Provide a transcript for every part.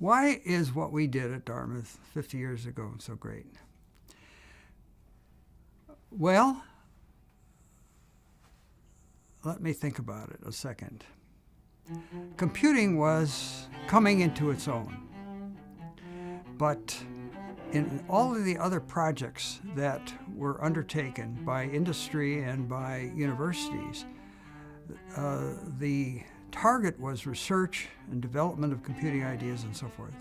Why is what we did at Dartmouth 50 years ago so great? Well, let me think about it a second. Computing was coming into its own, but in all of the other projects that were undertaken by industry and by universities, the target was research and development of computing ideas and so forth.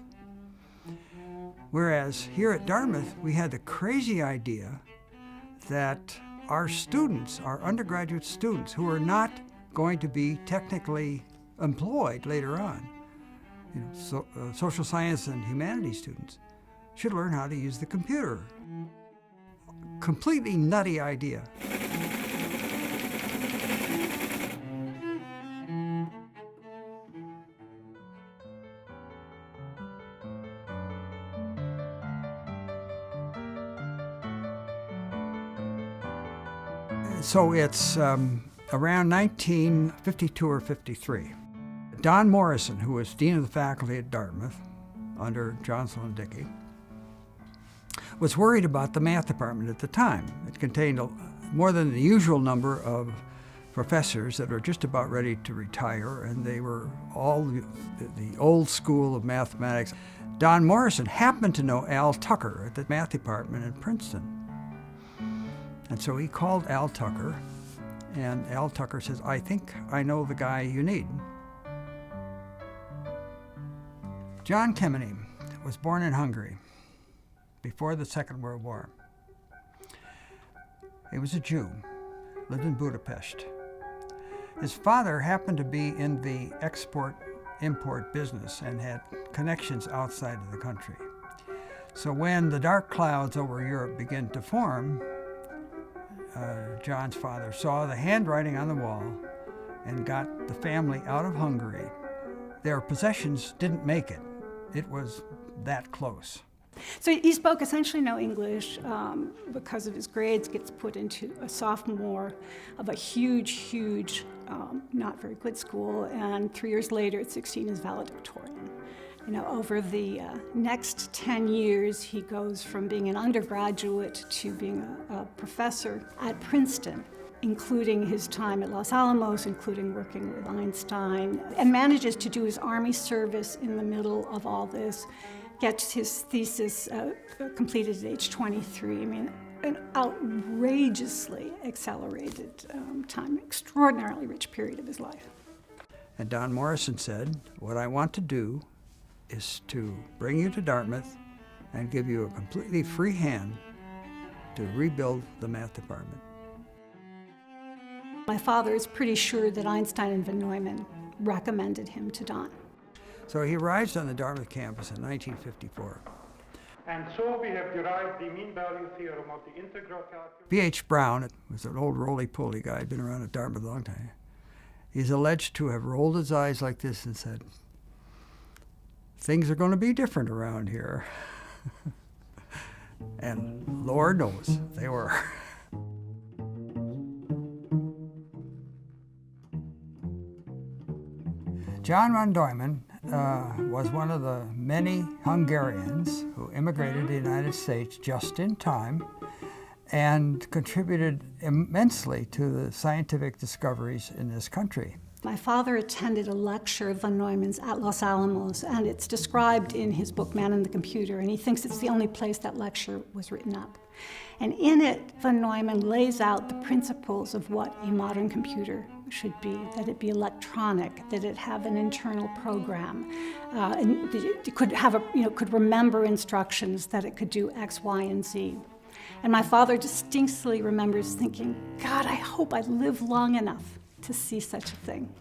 Whereas here at Dartmouth, we had the crazy idea that our students, our undergraduate students, who are not going to be technically employed later on, social science and humanities students, should learn how to use the computer. Completely nutty idea. So it's around 1952 or 53. Don Morrison, who was dean of the faculty at Dartmouth under Johnson and Dickey, was worried about the math department at the time. It contained more than the usual number of professors that were just about ready to retire, and they were all the old school of mathematics. Don Morrison happened to know Al Tucker at the math department in Princeton. And so he called Al Tucker, and Al Tucker says, "I think I know the guy you need." John Kemeny was born in Hungary before the Second World War. He was a Jew, lived in Budapest. His father happened to be in the export-import business and had connections outside of the country. So when the dark clouds over Europe began to form, John's father saw the handwriting on the wall and got the family out of Hungary. Their possessions didn't make it. It was that close. So he spoke essentially no English because of his grades, gets put into a sophomore of a huge, not very good school, and 3 years later at 16 is valedictorian. Over the next 10 years, he goes from being an undergraduate to being a professor at Princeton, including his time at Los Alamos, including working with Einstein, and manages to do his Army service in the middle of all this, gets his thesis completed at age 23. I mean, an outrageously accelerated time, extraordinarily rich period of his life. And Don Morrison said, "What I want to do is to bring you to Dartmouth and give you a completely free hand to rebuild the math department." My father is pretty sure that Einstein and von Neumann recommended him to Don. So he arrives on the Dartmouth campus in 1954. And so we have derived the mean value theorem of the integral calculus. B.H. Brown was an old roly-poly guy, had been around at Dartmouth a long time. He's alleged to have rolled his eyes like this and said, "Things are going to be different around here." And Lord knows, they were. John von Neumann was one of the many Hungarians who immigrated to the United States just in time and contributed immensely to the scientific discoveries in this country. My father attended a lecture of von Neumann's at Los Alamos, and it's described in his book, Man and the Computer, and he thinks it's the only place that lecture was written up. And in it, von Neumann lays out the principles of what a modern computer should be, that it be electronic, that it have an internal program, and that it could have could remember instructions, that it could do X, Y, and Z. And my father distinctly remembers thinking, "God, I hope I live long enough to see such a thing."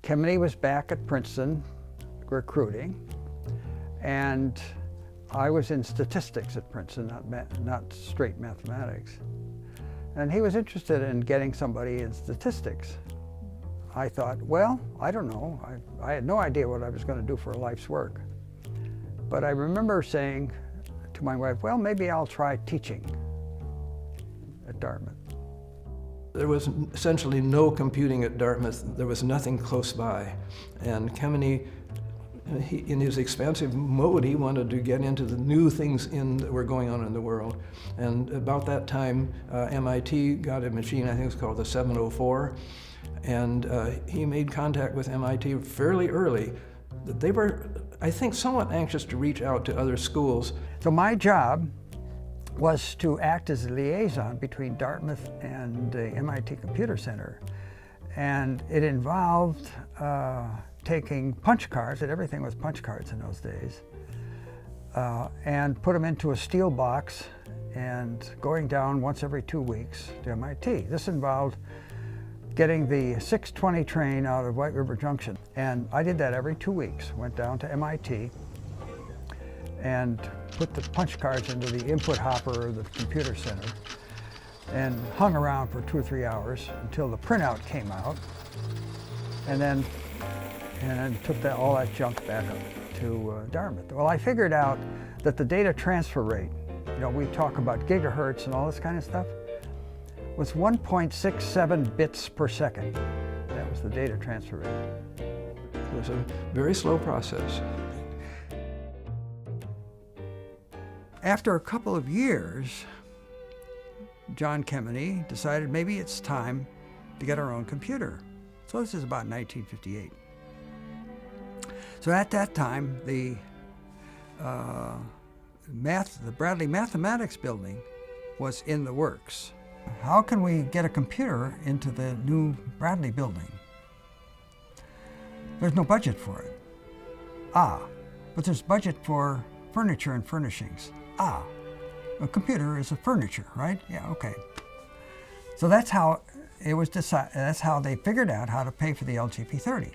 Kemeny was back at Princeton recruiting, and I was in statistics at Princeton, not straight mathematics. And he was interested in getting somebody in statistics. I thought, well, I don't know. I had no idea what I was going to do for a life's work. But I remember saying to my wife, well, maybe I'll try teaching at Dartmouth. There was essentially no computing at Dartmouth. There was nothing close by. And Kemeny in his expansive mode, he wanted to get into the new things that were going on in the world. And about that time, MIT got a machine, I think it's called the 704, and he made contact with MIT fairly early. They were, I think, somewhat anxious to reach out to other schools. So my job was to act as a liaison between Dartmouth and the MIT Computer Center. And it involved taking punch cards, and everything was punch cards in those days, and put them into a steel box and going down once every 2 weeks to MIT. This involved getting the 6:20 train out of White River Junction. And I did that every 2 weeks, went down to MIT and put the punch cards into the input hopper of the computer center and hung around for 2 or 3 hours until the printout came out, and then took all that junk back up to Dartmouth. Well, I figured out that the data transfer rate, we talk about gigahertz and all this kind of stuff, was 1.67 bits per second. That was the data transfer rate. It was a very slow process. After a couple of years, John Kemeny decided maybe it's time to get our own computer. So this is about 1958. So at that time, the Bradley Mathematics building was in the works. How can we get a computer into the new Bradley building? There's no budget for it. But there's budget for furniture and furnishings. A computer is a furniture, right? Yeah, okay. So that's how it was decided. That's how they figured out how to pay for the LGP30.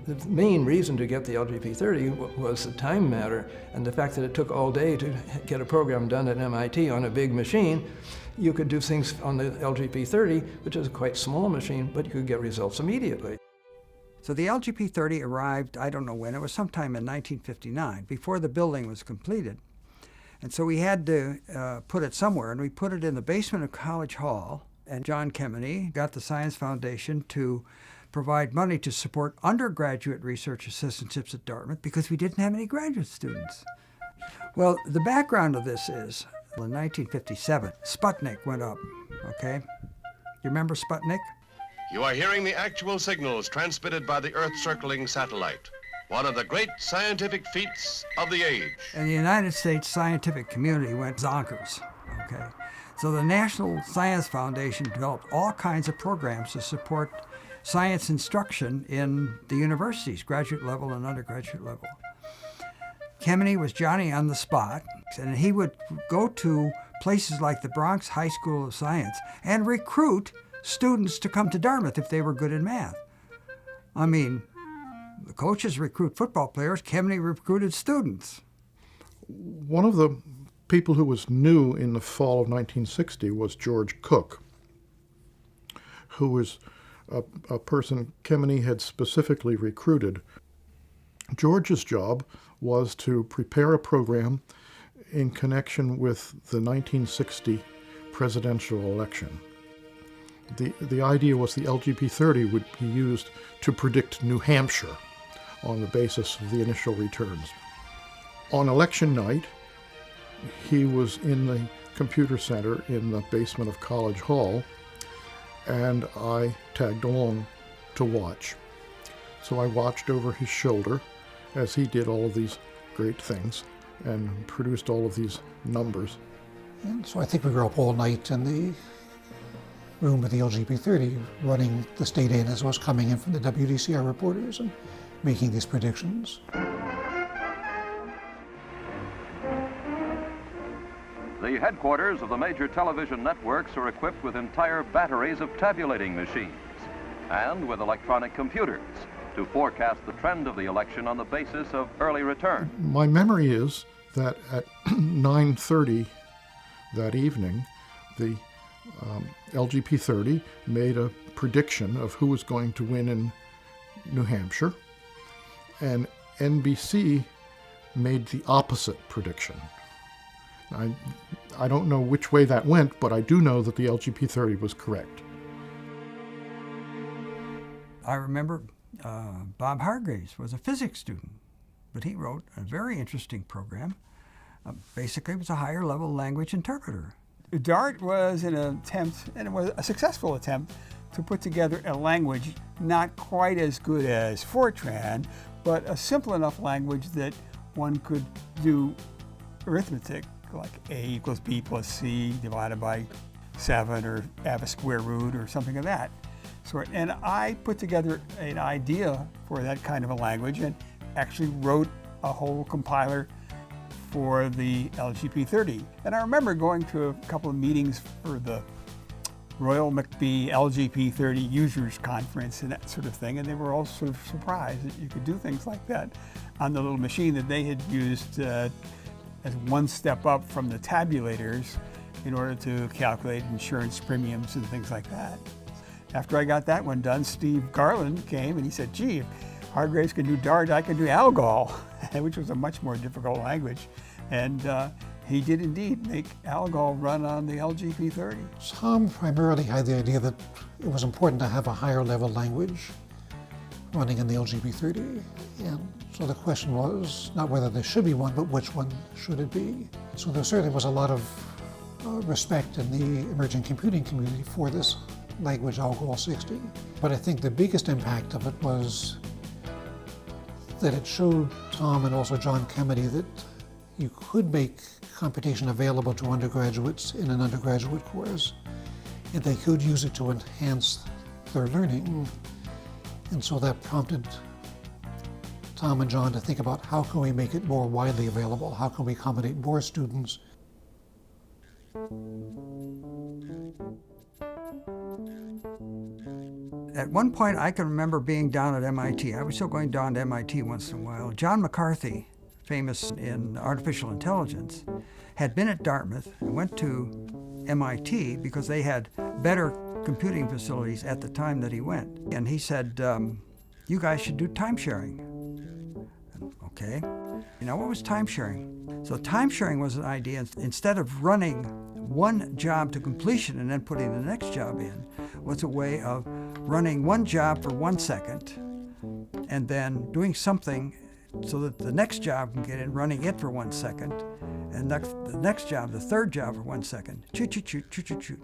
The main reason to get the LGP30 was the time matter and the fact that it took all day to get a program done at MIT on a big machine. You could do things on the LGP30, which is a quite small machine, but you could get results immediately. So the LGP30 arrived, I don't know when, it was sometime in 1959, before the building was completed. And so we had to put it somewhere, and we put it in the basement of College Hall. And John Kemeny got the Science Foundation to provide money to support undergraduate research assistantships at Dartmouth because we didn't have any graduate students. Well, the background of this is, in 1957, Sputnik went up, okay? You remember Sputnik? You are hearing the actual signals transmitted by the Earth-circling satellite, one of the great scientific feats of the age. And the United States scientific community went zonkers, okay? So the National Science Foundation developed all kinds of programs to support science instruction in the universities, graduate level and undergraduate level. Kemeny was Johnny on the spot, and he would go to places like the Bronx High School of Science and recruit students to come to Dartmouth if they were good in math. I mean, the coaches recruit football players, Kemeny recruited students. One of the people who was new in the fall of 1960 was George Cook, who was a person Kemeny had specifically recruited. George's job was to prepare a program in connection with the 1960 presidential election. The idea was the LGP30 would be used to predict New Hampshire on the basis of the initial returns. On election night, he was in the computer center in the basement of College Hall, and I tagged along to watch. So I watched over his shoulder as he did all of these great things and produced all of these numbers. And so I think we were up all night in the room with the LGP30 running the state in as was coming in from the WDCR reporters and making these predictions. The headquarters of the major television networks are equipped with entire batteries of tabulating machines and with electronic computers to forecast the trend of the election on the basis of early return. My memory is that at 9:30 that evening, the LGP30 made a prediction of who was going to win in New Hampshire, and NBC made the opposite prediction. I don't know which way that went, but I do know that the LGP30 was correct. I remember Bob Hargreaves was a physics student, but he wrote a very interesting program. Basically, it was a higher level language interpreter. DART was an attempt, and it was a successful attempt, to put together a language not quite as good as Fortran, but a simple enough language that one could do arithmetic, like A equals B plus C divided by 7, or have a square root or something of that sort. And I put together an idea for that kind of a language and actually wrote a whole compiler for the LGP30. And I remember going to a couple of meetings for the Royal McBee LGP30 Users Conference and that sort of thing, and they were all sort of surprised that you could do things like that on the little machine that they had used as one step up from the tabulators in order to calculate insurance premiums and things like that. After I got that one done, Steve Garland came and he said, gee, if Hargraves can do DART, I can do ALGOL, which was a much more difficult language. And he did indeed make ALGOL run on the LGP30. Tom primarily had the idea that it was important to have a higher level language running in the LGP30. And so the question was not whether there should be one, but which one should it be? So there certainly was a lot of respect in the emerging computing community for this language, ALGOL 60. But I think the biggest impact of it was that it showed Tom and also John Kemeny that you could make computation available to undergraduates in an undergraduate course, and they could use it to enhance their learning. And so that prompted Tom and John to think about how can we make it more widely available? How can we accommodate more students? At one point, I can remember being down at MIT. I was still going down to MIT once in a while. John McCarthy, famous in artificial intelligence, had been at Dartmouth and went to MIT because they had better computing facilities at the time that he went. And he said, you guys should do time sharing. Okay. You know, what was time sharing? So time sharing was an idea. Instead of running one job to completion and then putting the next job in, was a way of running one job for 1 second and then doing something so that the next job can get in, running it for 1 second, and the next job, the third job for 1 second. Shoot, shoot, shoot, shoot, shoot, shoot.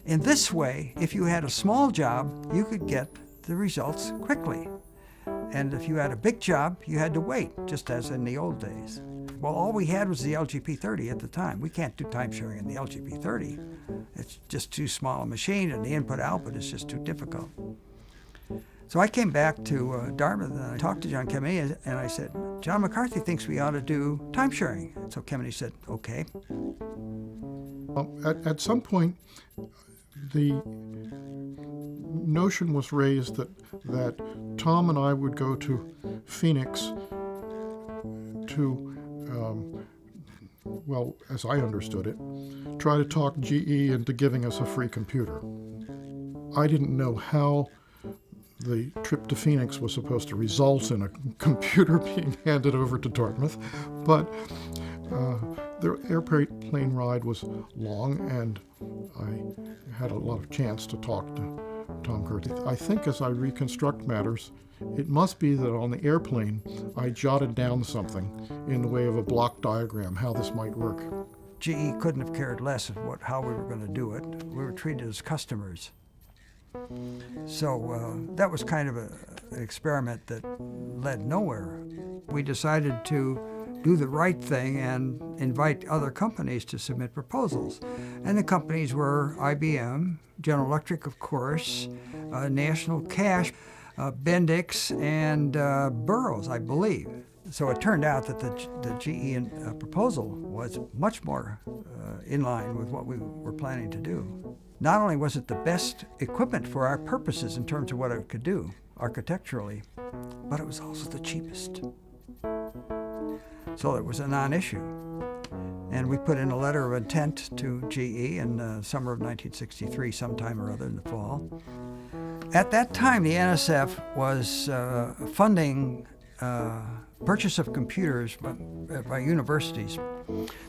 In this way, if you had a small job, you could get the results quickly. And if you had a big job, you had to wait, just as in the old days. Well, all we had was the LGP30 at the time. We can't do time sharing in the LGP30. It's just too small a machine, and the input-output is just too difficult. So I came back to Dartmouth, and I talked to John Kemeny, and I said, John McCarthy thinks we ought to do time sharing. So Kemeny said, okay. At some point, the notion was raised that Tom and I would go to Phoenix to, well, as I understood it, try to talk GE into giving us a free computer. I didn't know how the trip to Phoenix was supposed to result in a computer being handed over to Dartmouth, but the airplane ride was long, and I had a lot of chance to talk to Tom Kurtz. I think as I reconstruct matters, it must be that on the airplane I jotted down something in the way of a block diagram, how this might work. GE couldn't have cared less how we were going to do it. We were treated as customers. So that was kind of an experiment that led nowhere. We decided to do the right thing and invite other companies to submit proposals. And the companies were IBM, General Electric, of course, National Cash, Bendix, and Burroughs, I believe. So it turned out that the GE proposal was much more in line with what we were planning to do. Not only was it the best equipment for our purposes in terms of what it could do architecturally, but it was also the cheapest. So it was a non-issue. And we put in a letter of intent to GE in the summer of 1963, sometime or other in the fall. At that time, the NSF was funding purchase of computers by universities.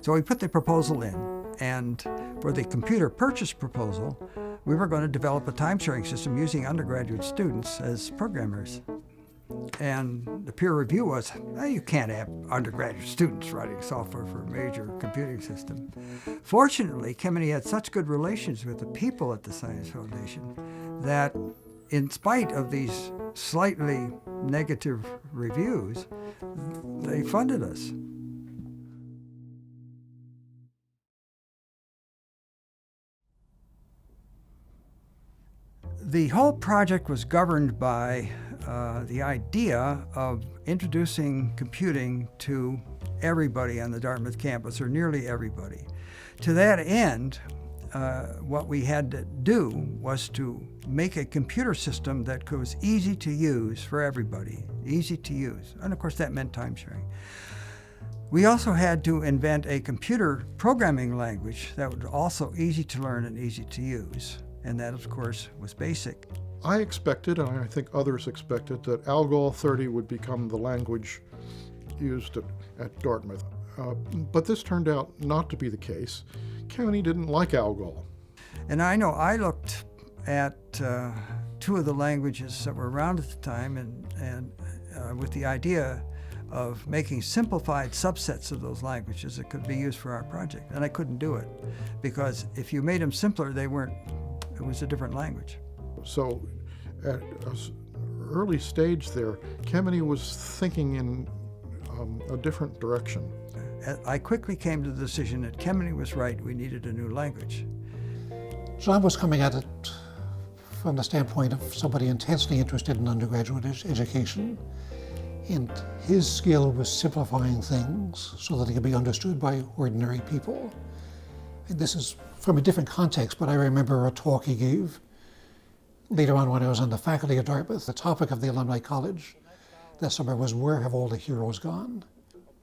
So we put the proposal in, and for the computer purchase proposal, we were going to develop a time-sharing system using undergraduate students as programmers. And the peer review was, you can't have undergraduate students writing software for a major computing system. Fortunately, Kemeny had such good relations with the people at the Science Foundation that in spite of these slightly negative reviews, they funded us. The whole project was governed by the idea of introducing computing to everybody on the Dartmouth campus, or nearly everybody. To that end, what we had to do was to make a computer system that was easy to use for everybody, easy to use. And of course that meant time sharing. We also had to invent a computer programming language that was also easy to learn and easy to use. And that, of course, was BASIC. I expected, and I think others expected, that Algol 30 would become the language used at Dartmouth. But this turned out not to be the case. Kemeny didn't like Algol. And I know I looked at two of the languages that were around at the time and with the idea of making simplified subsets of those languages that could be used for our project. And I couldn't do it, because if you made them simpler, it was a different language. So at an early stage there, Kemeny was thinking in a different direction. I quickly came to the decision that Kemeny was right, we needed a new language. John was coming at it from the standpoint of somebody intensely interested in undergraduate education, and his skill was simplifying things so that it could be understood by ordinary people. And this is from a different context, but I remember a talk he gave later on when I was on the faculty at Dartmouth. The topic of the Alumni College that summer was, where have all the heroes gone?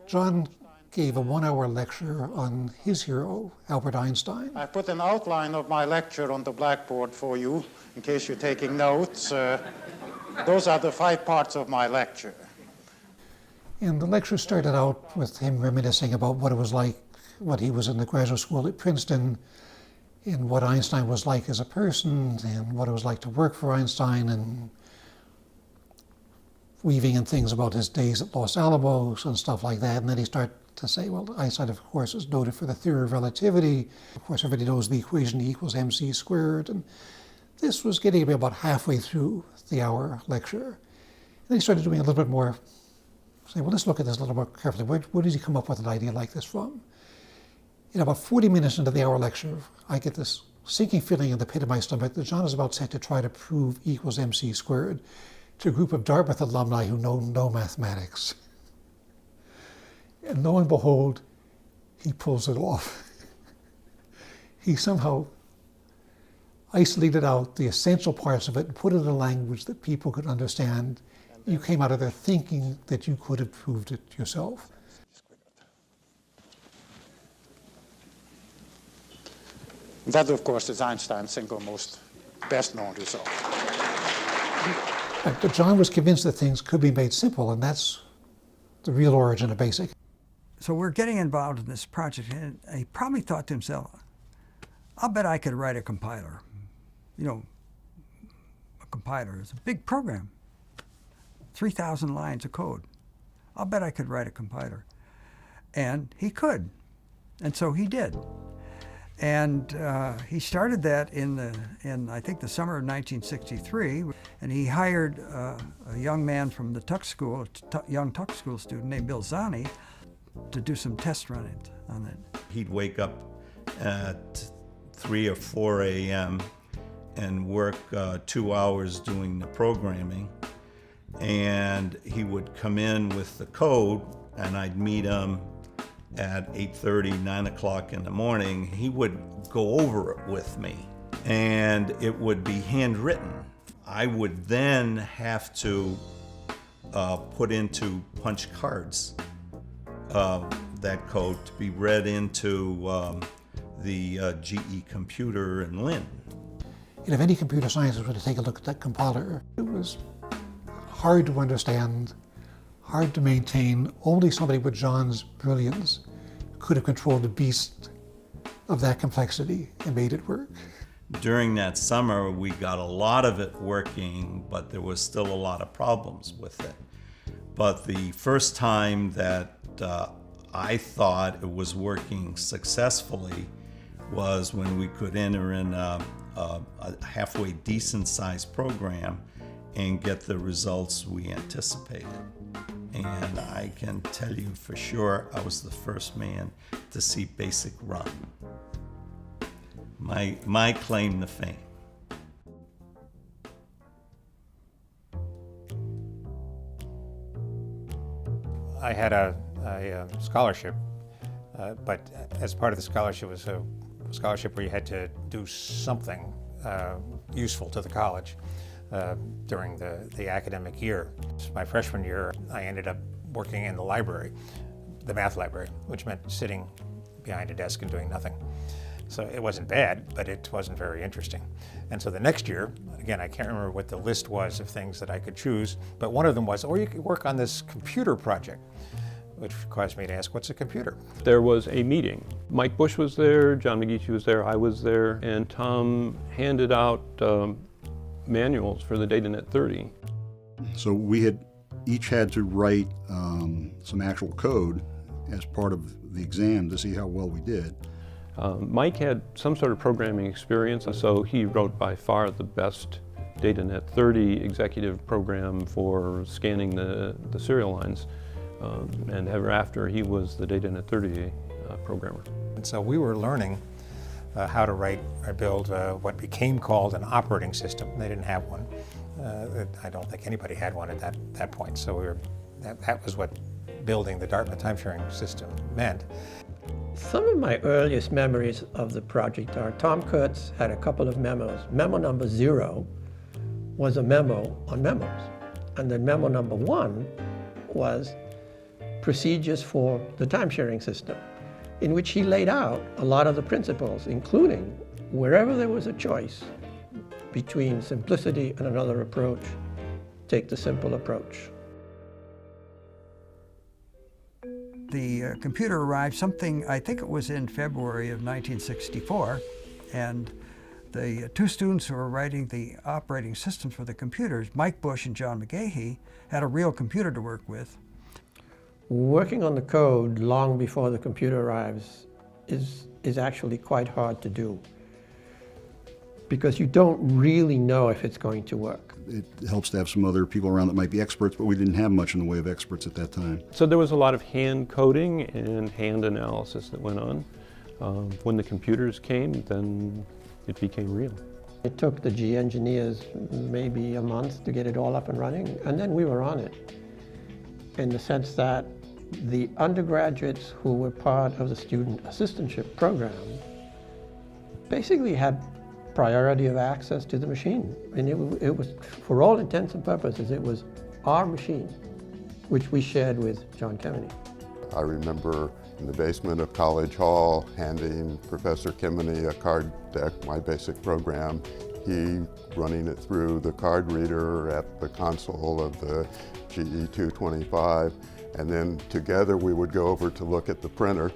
John gave a 1-hour lecture on his hero, Albert Einstein. I put an outline of my lecture on the blackboard for you, in case you're taking notes. Those are the 5 parts of my lecture. And the lecture started out with him reminiscing about what it was like when he was in the graduate school at Princeton, and what Einstein was like as a person, and what it was like to work for Einstein, and weaving in things about his days at Los Alamos and stuff like that. And then he started to say, well, Einstein, of course, is noted for the theory of relativity. Of course, everybody knows the equation E equals mc squared. And this was getting to be about halfway through the hour lecture. And then he started doing a little bit more, saying, well, let's look at this a little more carefully. Where did he come up with an idea like this from? In about 40 minutes into the hour lecture, I get this sinking feeling in the pit of my stomach that John is about set to try to prove E equals mc squared to a group of Dartmouth alumni who know no mathematics. And lo and behold, he pulls it off. He somehow isolated out the essential parts of it and put it in a language that people could understand. You came out of there thinking that you could have proved it yourself. That, of course, is Einstein's single most best-known result. But John was convinced that things could be made simple, and that's the real origin of BASIC. So we're getting involved in this project, and he probably thought to himself, I'll bet I could write a compiler. You know, a compiler is a big program, 3,000 lines of code. I'll bet I could write a compiler. And he could, and so he did. And he started that in I think the summer of 1963, and he hired a young man from the Tuck School, a young Tuck School student named Bill Zani, to do some test running on it. He'd wake up at 3 or 4 a.m. and work 2 hours doing the programming, and he would come in with the code, and I'd meet him at 8:30, 9 o'clock in the morning. He would go over it with me, and it would be handwritten. I would then have to put into punch cards that code to be read into the GE computer in Lynn. And if any computer scientist were to take a look at that compiler, it was hard to understand, hard to maintain. Only somebody with John's brilliance could have controlled the beast of that complexity and made it work. During that summer, we got a lot of it working, but there was still a lot of problems with it. But the first time that I thought it was working successfully was when we could enter in a halfway decent sized program and get the results we anticipated. And I can tell you for sure, I was the first man to see BASIC run. My claim to fame. I had a scholarship, but as part of the scholarship was a scholarship where you had to do something useful to the college during the academic year. My freshman year, I ended up working in the library, the math library, which meant sitting behind a desk and doing nothing. So it wasn't bad, but it wasn't very interesting. And so the next year, again, I can't remember what the list was of things that I could choose, but one of them was, you could work on this computer project, which caused me to ask, what's a computer? There was a meeting. Mike Bush was there, John McGeehee was there, I was there, and Tom handed out manuals for the DataNet 30. So we had each had to write some actual code as part of the exam to see how well we did. Mike had some sort of programming experience, so he wrote by far the best DataNet 30 executive program for scanning the serial lines. And ever after, he was the DataNet 30 programmer. And so we were learning how to write or build what became called an operating system. They didn't have one. I don't think anybody had one at that point. So that was what building the Dartmouth timesharing system meant. Some of my earliest memories of the project are Tom Kurtz had a couple of memos. Memo number 0 was a memo on memos. And then memo number 1 was procedures for the timesharing system, in which he laid out a lot of the principles, including wherever there was a choice between simplicity and another approach, take the simple approach. The computer arrived I think it was in February of 1964, and the two students who were writing the operating systems for the computers, Mike Bush and John McGeehee, had a real computer to work with. Working on the code long before the computer arrives is actually quite hard to do, because you don't really know if it's going to work. It helps to have some other people around that might be experts, but we didn't have much in the way of experts at that time. So there was a lot of hand coding and hand analysis that went on. When the computers came, then it became real. It took the G engineers maybe a month to get it all up and running, and then we were on it, in the sense that the undergraduates who were part of the student assistantship program basically had priority of access to the machine. And it was, for all intents and purposes, it was our machine, which we shared with John Kemeny. I remember in the basement of College Hall handing Professor Kemeny a card deck, my basic program, he running it through the card reader at the console of the GE 225, and then together we would go over to look at the printer,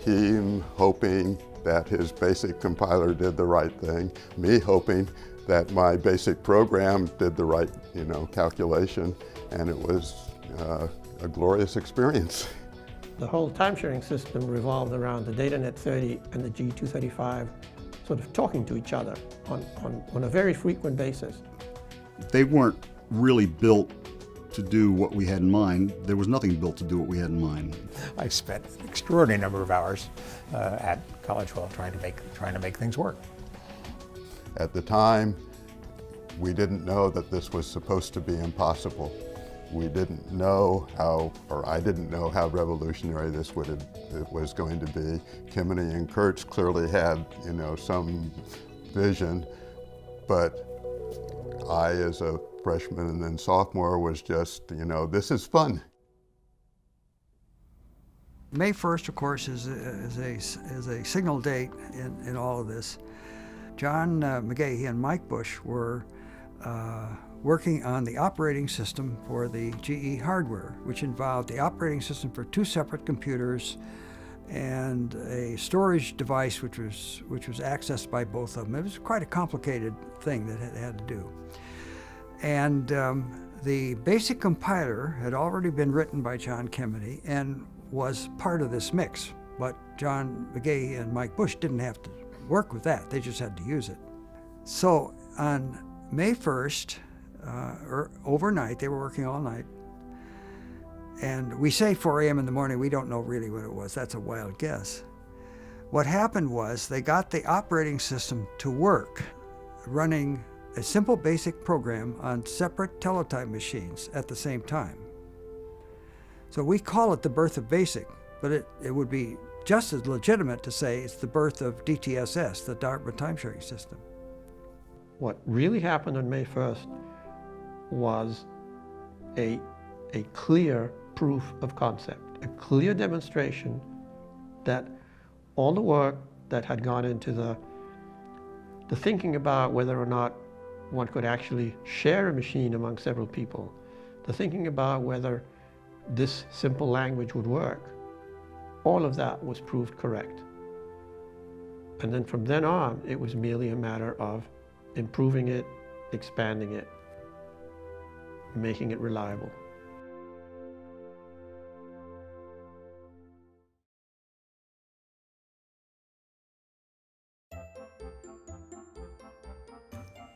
him hoping that his basic compiler did the right thing, me hoping that my basic program did the right, calculation, and it was a glorious experience. The whole timesharing system revolved around the DataNet 30 and the G235 sort of talking to each other on a very frequent basis. They weren't really built to do what we had in mind. There was nothing built to do what we had in mind. I spent an extraordinary number of hours at College Hall trying to make things work. At the time, we didn't know that this was supposed to be impossible. We didn't know I didn't know how revolutionary it was going to be. Kemeny and Kurtz clearly had, some vision, but I, as a freshman and then sophomore, was just, this is fun. May 1st, of course, is a signal date in all of this. John McGeehee and Mike Bush were working on the operating system for the GE hardware, which involved the operating system for two separate computers and a storage device which was accessed by both of them. It was quite a complicated thing that it had to do. And the basic compiler had already been written by John Kemeny and was part of this mix. But John McGay and Mike Bush didn't have to work with that. They just had to use it. So on May 1st, overnight, they were working all night. And we say 4 a.m. in the morning, we don't know really what it was. That's a wild guess. What happened was they got the operating system to work, running a simple basic program on separate teletype machines at the same time. So we call it the birth of BASIC, but it would be just as legitimate to say it's the birth of DTSS, the Dartmouth time-sharing system. What really happened on May 1st was a clear proof of concept, a clear demonstration that all the work that had gone into the thinking about whether or not one could actually share a machine among several people, the thinking about whether this simple language would work, all of that was proved correct. And then from then on, it was merely a matter of improving it, expanding it, making it reliable.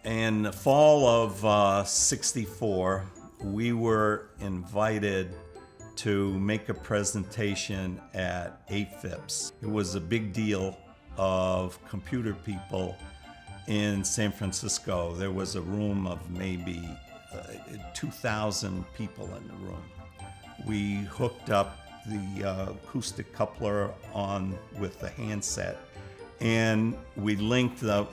In the fall of '64, we were invited to make a presentation at AFIPS. It was a big deal of computer people in San Francisco. There was a room of maybe 2,000 people in the room. We hooked up the acoustic coupler on with the handset, and we linked the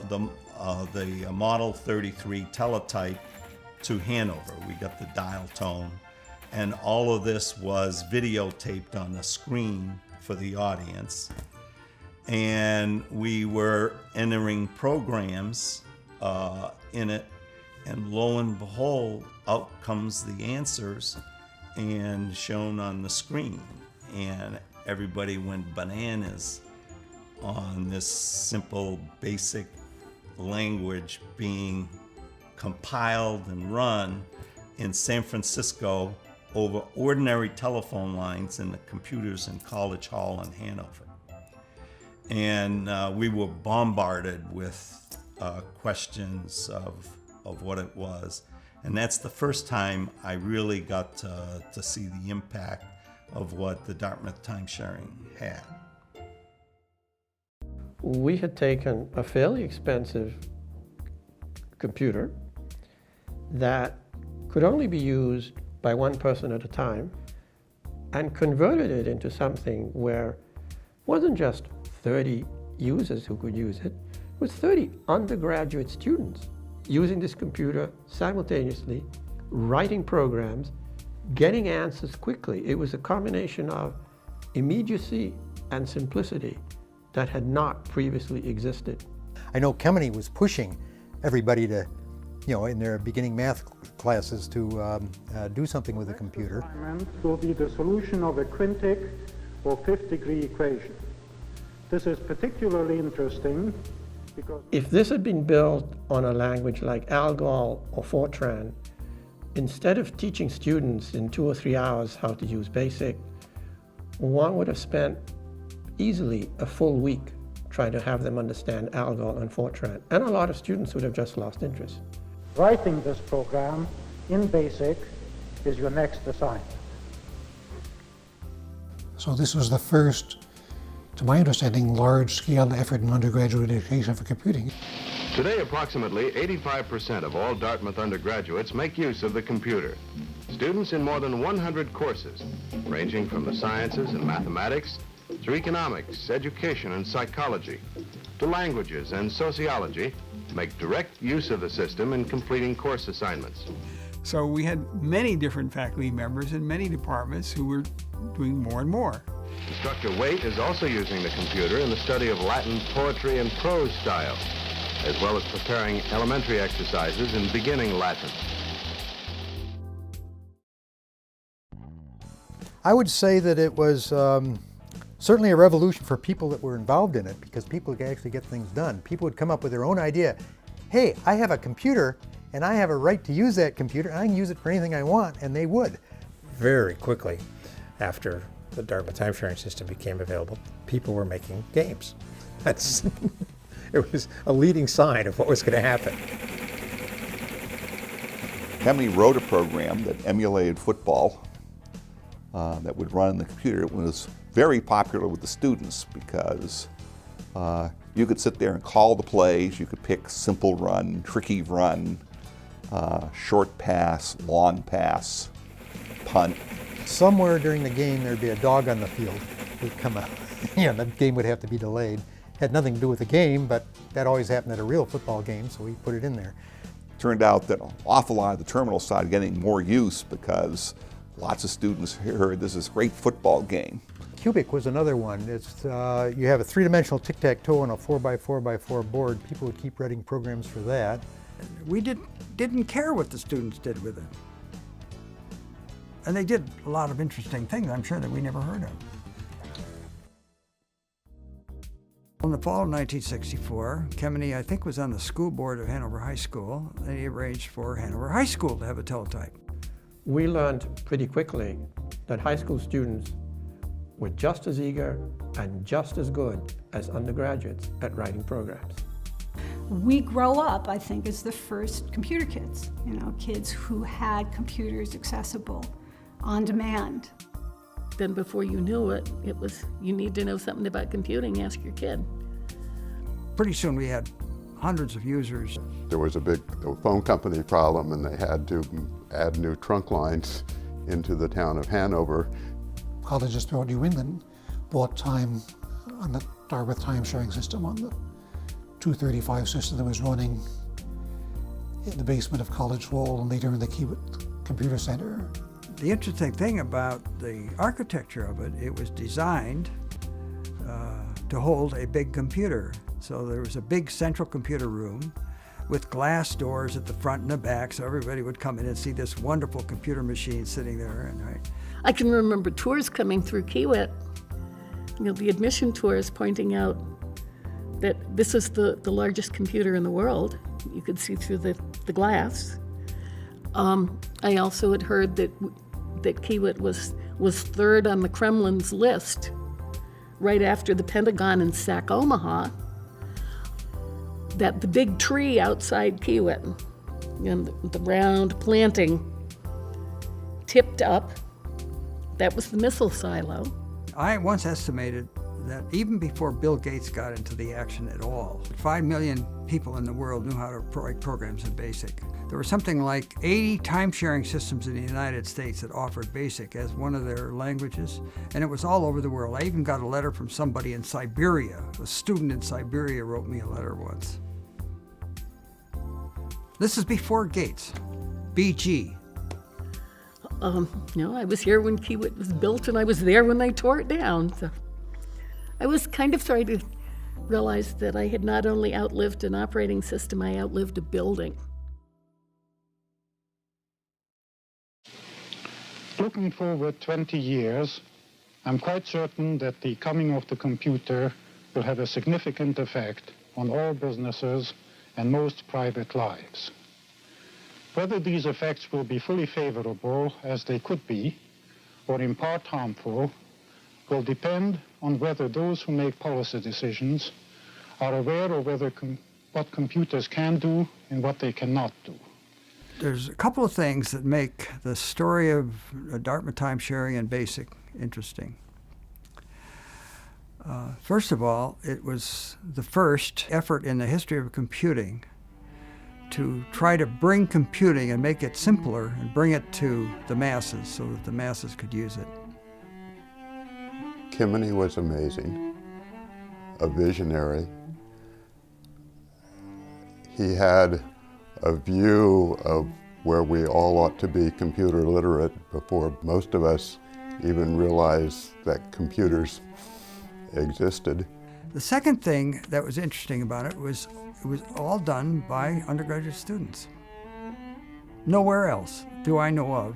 Model 33 teletype to Hanover. We got the dial tone, and all of this was videotaped on the screen for the audience. And we were entering programs in it, and lo and behold, out comes the answers and shown on the screen. And everybody went bananas on this simple, basic language being compiled and run in San Francisco over ordinary telephone lines in the computers in College Hall in Hanover. And we were bombarded with questions of what it was. And that's the first time I really got to see the impact of what the Dartmouth time-sharing had. We had taken a fairly expensive computer that could only be used by one person at a time and converted it into something where it wasn't just 30 users who could use it, it was 30 undergraduate students using this computer simultaneously, writing programs, getting answers quickly. It was a combination of immediacy and simplicity that had not previously existed. I know Kemeny was pushing everybody to, in their beginning math classes to do something with a computer. Will be the solution of a quintic or fifth-degree equation. This is particularly interesting because if this had been built on a language like Algol or Fortran, instead of teaching students in 2 or 3 hours how to use BASIC, one would have spent easily a full week trying to have them understand Algol and Fortran, and a lot of students would have just lost interest. writing this program in BASIC is your next assignment. So this was the first, to my understanding, large-scale effort in undergraduate education for computing. Today, approximately 85% of all Dartmouth undergraduates make use of the computer. Students in more than 100 courses, ranging from the sciences and mathematics through economics, education, and psychology, to languages and sociology, make direct use of the system in completing course assignments. So we had many different faculty members in many departments who were doing more and more. Instructor Waite is also using the computer in the study of Latin poetry and prose style, as well as preparing elementary exercises in beginning Latin. I would say that it was certainly a revolution for people that were involved in it, because people could actually get things done. People would come up with their own idea. Hey, I have a computer and I have a right to use that computer and I can use it for anything I want, and they would. Very quickly after the Dartmouth time-sharing system became available, people were making games. That's it was a leading sign of what was going to happen. Kemeny wrote a program that emulated football that would run on the computer. It was very popular with the students because you could sit there and call the plays. You could pick simple run, tricky run, short pass, long pass, punt. Somewhere during the game there'd be a dog on the field would come out. The game would have to be delayed. Had nothing to do with the game, but that always happened at a real football game, so we put it in there. Turned out that an awful lot of the terminal side getting more use because lots of students heard this is a great football game. Cubic was another one. It's you have a three-dimensional tic-tac-toe on a 4x4x4 board. People would keep writing programs for that. We didn't care what the students did with it. And they did a lot of interesting things, I'm sure, that we never heard of. In the fall of 1964, Kemeny, I think, was on the school board of Hanover High School, and he arranged for Hanover High School to have a teletype. We learned pretty quickly that high school students were just as eager and just as good as undergraduates at writing programs. We grow up, I think, as the first computer kids, kids who had computers accessible on demand. Then before you knew it, it was, you need to know something about computing, ask your kid. Pretty soon we had hundreds of users. There was a big phone company problem, and they had to add new trunk lines into the town of Hanover. Colleges throughout New England bought time on the Dartmouth time-sharing system, on the 235 system that was running in the basement of College Hall and later in the Kiewit Computer Center. The interesting thing about the architecture of it, it was designed to hold a big computer. So there was a big central computer room with glass doors at the front and the back, so everybody would come in and see this wonderful computer machine sitting there. And I can remember tours coming through Kiewit, the admission tours pointing out that this is the largest computer in the world. You could see through the glass. I also had heard that Kiewit was third on the Kremlin's list, right after the Pentagon and SAC Omaha, that the big tree outside Kiewit, and the round planting tipped up. That was the missile silo. I once estimated that even before Bill Gates got into the action at all, 5 million people in the world knew how to write programs in BASIC. There were something like 80 time-sharing systems in the United States that offered BASIC as one of their languages, and it was all over the world. I even got a letter from somebody in Siberia. A student in Siberia wrote me a letter once. This is before Gates, BG. I was here when Kiewit was built, and I was there when they tore it down. So I was kind of starting to realize that I had not only outlived an operating system, I outlived a building. Looking forward 20 years, I'm quite certain that the coming of the computer will have a significant effect on all businesses and most private lives. Whether these effects will be fully favorable, as they could be, or in part harmful, will depend on whether those who make policy decisions are aware of what computers can do and what they cannot do. There's a couple of things that make the story of Dartmouth time-sharing and BASIC interesting. First of all, it was the first effort in the history of computing to try to bring computing and make it simpler and bring it to the masses so that the masses could use it. Kemeny was amazing, a visionary. He had a view of where we all ought to be computer literate before most of us even realized that computers existed. The second thing that was interesting about it was all done by undergraduate students. Nowhere else do I know of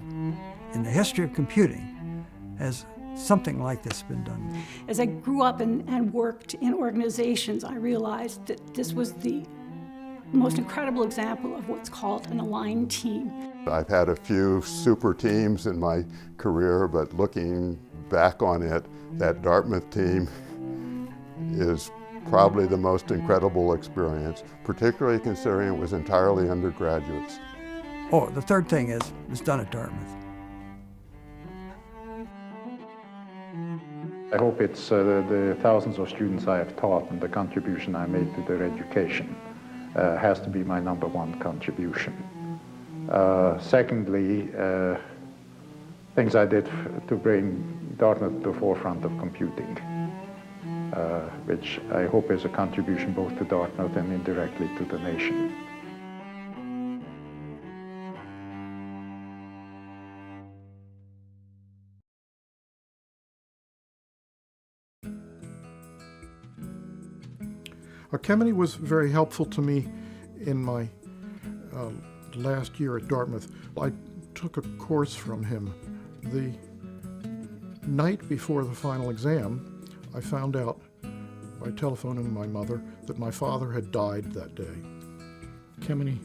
in the history of computing has something like this been done. As I grew up and worked in organizations, I realized that this was the most incredible example of what's called an aligned team. I've had a few super teams in my career, but looking back on it, that Dartmouth team is probably the most incredible experience, particularly considering it was entirely undergraduates. Oh, the third thing is, it was done at Dartmouth. I hope it's the thousands of students I have taught and the contribution I made to their education has to be my number one contribution. Secondly, things I did to bring Dartmouth to the forefront of computing, which I hope is a contribution both to Dartmouth and indirectly to the nation. Kemeny was very helpful to me in my last year at Dartmouth. I took a course from him. The night before the final exam, I found out by telephoning my mother that my father had died that day. Kemeny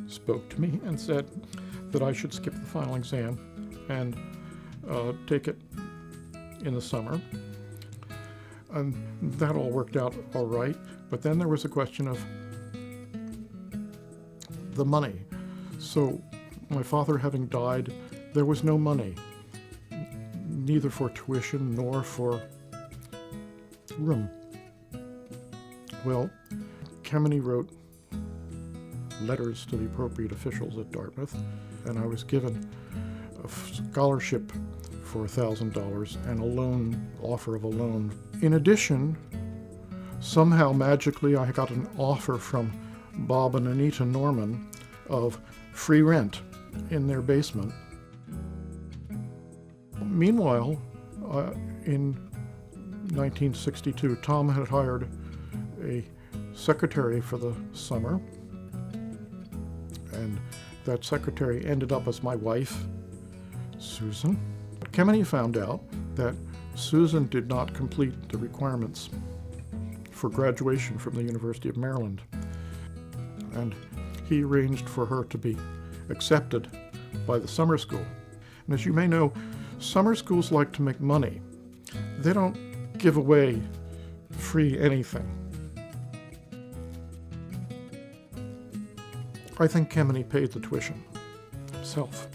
spoke to me and said that I should skip the final exam and take it in the summer. And that all worked out all right, but then there was a question of the money. So my father having died, there was no money, neither for tuition nor for room. Well, Kemeny wrote letters to the appropriate officials at Dartmouth, and I was given a scholarship for $1,000 and a loan, offer of a loan. In addition, somehow magically I got an offer from Bob and Anita Norman of free rent in their basement. Meanwhile, in 1962, Tom had hired a secretary for the summer, and that secretary ended up as my wife, Susan. Kemeny found out that Susan did not complete the requirements for graduation from the University of Maryland, and he arranged for her to be accepted by the summer school. And as you may know, summer schools like to make money. They don't give away free anything. I think Kemeny paid the tuition himself.